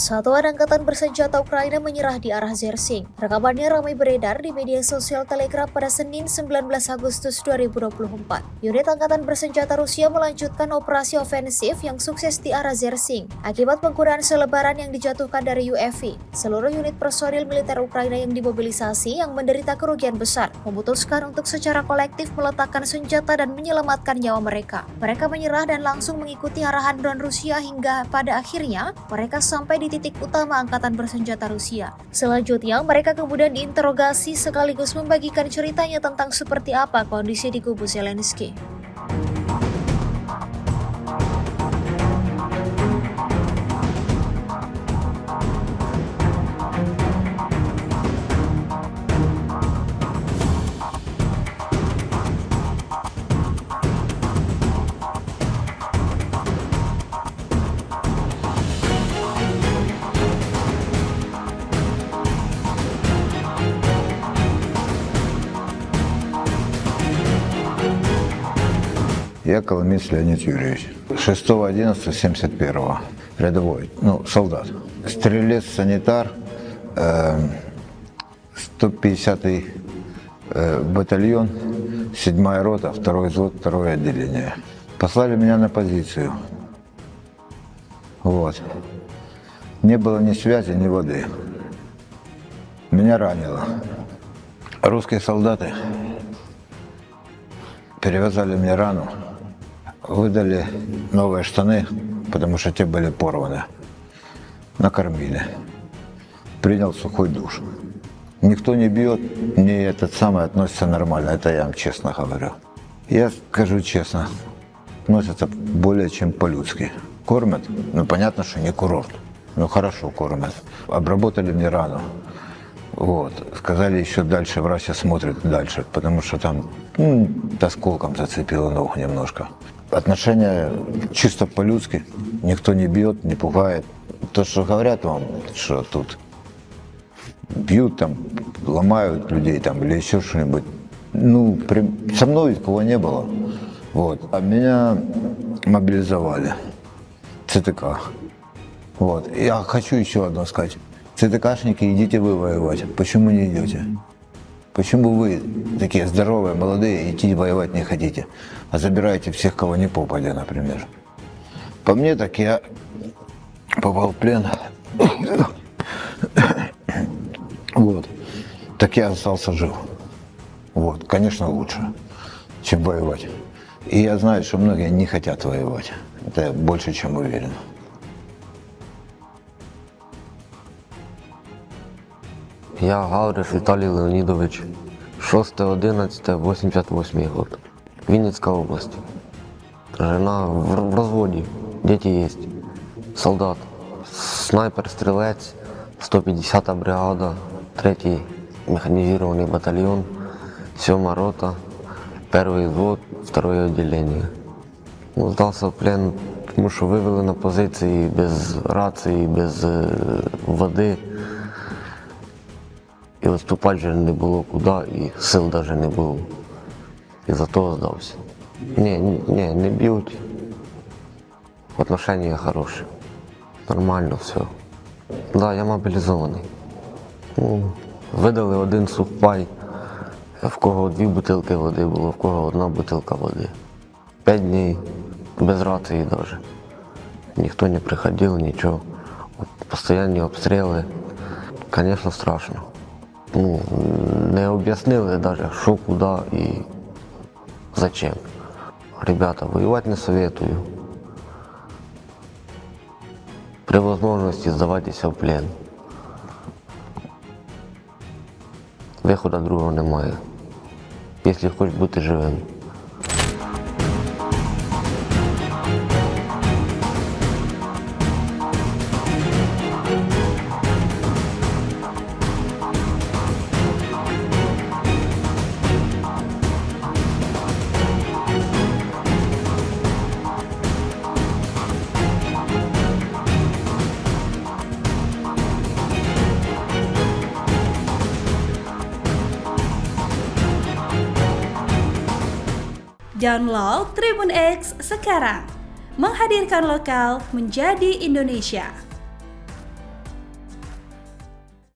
Satuan Angkatan Bersenjata Ukraina menyerah di arah Zersing. Rekamannya ramai beredar di media sosial Telegram pada Senin 19 Agustus 2024. Unit Angkatan Bersenjata Rusia melanjutkan operasi ofensif yang sukses di arah Zersing. Akibat penggunaan selebaran yang dijatuhkan dari UAV, seluruh unit personil militer Ukraina yang dimobilisasi yang menderita kerugian besar memutuskan untuk secara kolektif meletakkan senjata dan menyelamatkan nyawa mereka. Mereka menyerah dan langsung mengikuti arahan drone Rusia hingga pada akhirnya mereka sampai di titik utama Angkatan Bersenjata Rusia. Selanjutnya, mereka kemudian diinterogasi sekaligus membagikan ceritanya tentang seperti apa kondisi di kubu Zelensky. Я Коломец Леонид Юрьевич, 6.11.71, рядовой, солдат. Стрелец-санитар, 150-й батальон, 7-я рота, 2-й взвод, 2-е отделение. Послали меня на позицию. Вот. Не было ни связи, ни воды. Меня ранило. Русские солдаты перевязали мне рану. Выдали новые штаны, потому что те были порваны. Накормили. Принял сухой душ. Никто не бьет, мне этот самый относится нормально, это я вам честно говорю. Я скажу честно, относятся более чем по-людски. Кормят, понятно, что не курорт, но хорошо кормят. Обработали мне рану. Вот. Сказали, еще дальше врач осмотрит дальше, потому что там осколком зацепило ногу немножко. Отношения чисто по-людски, никто не бьет, не пугает. То, что говорят вам, что тут бьют, там, ломают людей там, или еще что-нибудь, со мной такого не было. Вот. А меня мобилизовали, ЦТК. Вот. Я хочу еще одно сказать. ЦТКшники, идите вы воевать. Почему не идете? Почему вы, такие здоровые, молодые, идти воевать не хотите, а забираете всех, кого не попадя, например? По мне, так я попал в плен. Вот. Так я остался жив. Вот. Конечно, лучше, чем воевать. И я знаю, что многие не хотят воевать. Это я больше, чем уверен. Я Гавриш Віталій Леонідович, 6.11.88 год. Вінницька область. Жена в розводі, діти є. Солдат. Снайпер-стрілець, 150-та бригада, 3-й механізований батальйон, 7-ма рота, 1-й взвод, 2-е відділення. Здався в плен, тому що вивели на позиції без рації, без води. І відступати вже не було куди, і сил навіть не було. І за того здався. Ні, не б'ють. Отношення хороші. Нормально все. Да, я мобілізований. Видали один сухпай, в кого 2 бутилки води було, в кого 1 бутилка води. 5 днів без рації навіть. Ніхто не приходив, нічого. Постійні обстріли. Звісно, страшно. Не об'яснили навіть, що, куди і зачем. Ребята, воювати не советую. При можливості здаватися в плен. Виходу другого немає, якщо хочеш бути живим. Download Tribun X sekarang, menghadirkan lokal menjadi Indonesia.